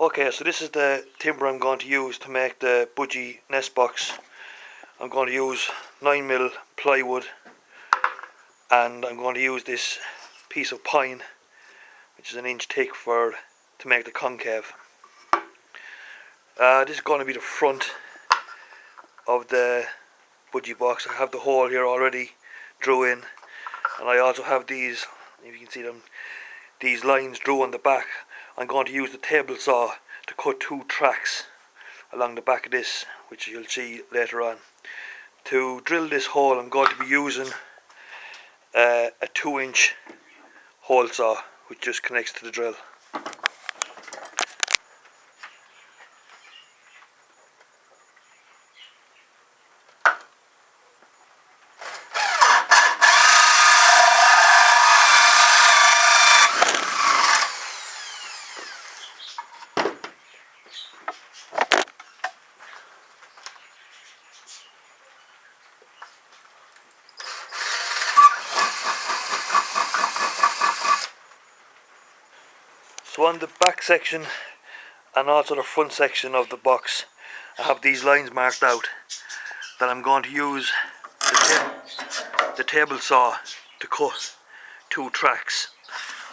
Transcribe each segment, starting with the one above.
Okay, so this is the timber I'm going to use to make the budgie nest box. I'm going to use 9mm plywood, and I'm going to use this piece of pine, which is an inch thick, to make the concave. This is going to be the front of the budgie box. I have the hole here already drew in, and I also have these, if you can see them, these lines drew on the back. I'm going to use the table saw to cut 2 tracks along the back of this, which you'll see later on. To drill this hole, I'm going to be using a 2-inch hole saw, which just connects to the drill. So on the back section and also the front section of the box, I have these lines marked out that I'm going to use the table saw to cut 2 tracks.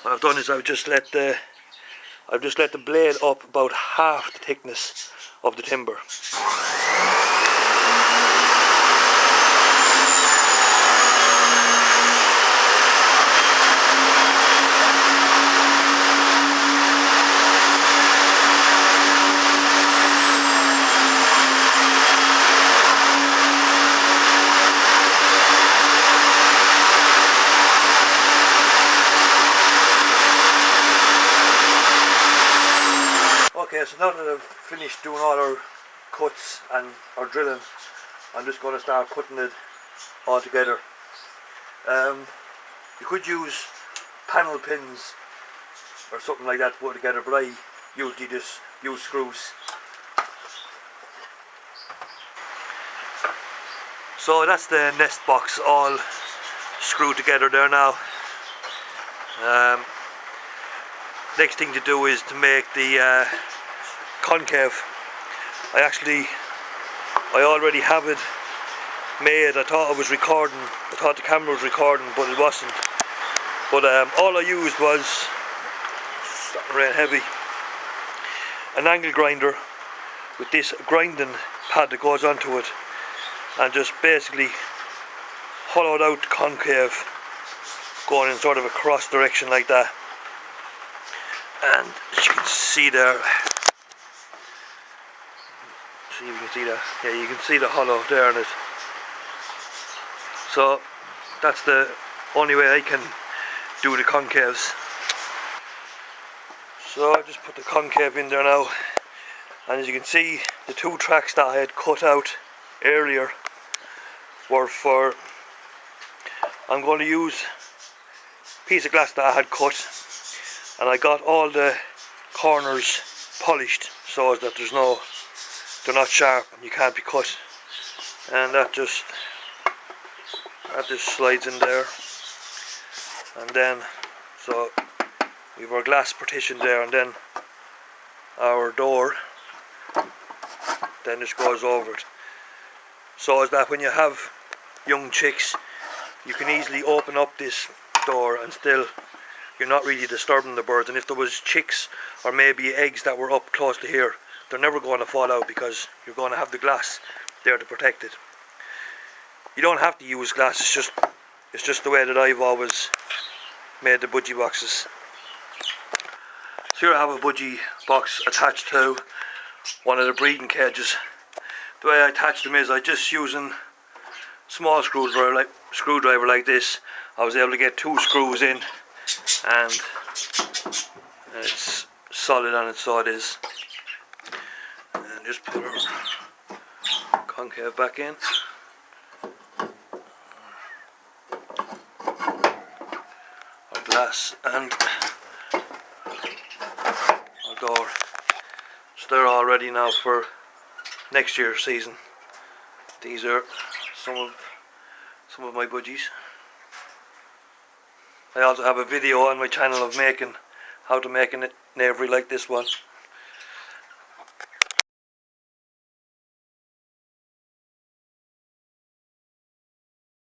What I've done is I've just let the blade up about half the thickness of the timber. Okay, so now that I've finished doing all our cuts and our drilling, I'm just going to start putting it all together. You could use panel pins or something like that to put it together, but I usually just use screws. So that's the nest box all screwed together there now. Next thing to do is to make the concave. I already have it made. I thought I was recording, I thought the camera was recording, but it wasn't. But all I used was, starting to rain heavy, an angle grinder with this grinding pad that goes onto it, and just basically hollowed out the concave going in sort of a cross direction like that. And as you can see there, see if you can see that, yeah, you can see the hollow there in it. So that's the only way I can do the concaves. So I just put the concave in there now, and as you can see, the 2 tracks that I had cut out earlier were for, I'm going to use a piece of glass that I had cut, and I got all the corners polished so that they're not sharp and you can't be cut, and that just slides in there. And then, so we have our glass partition there, and then our door then just goes over it, so as that when you have young chicks, you can easily open up this door and still you're not really disturbing the birds. And if there was chicks or maybe eggs that were up close to here, they're never going to fall out because you're going to have the glass there to protect it. You don't have to use glass, it's just the way that I've always made the budgie boxes. So here I have a budgie box attached to one of the breeding cages. The way I attach them is I just using small screwdriver like this. I was able to get 2 screws in, and it's solid on it, so it is. And just put our concave back in. Our glass and our door. So they're all ready now for next year's season. These are some of my budgies. I also have a video on my channel of how to make a navery like this one.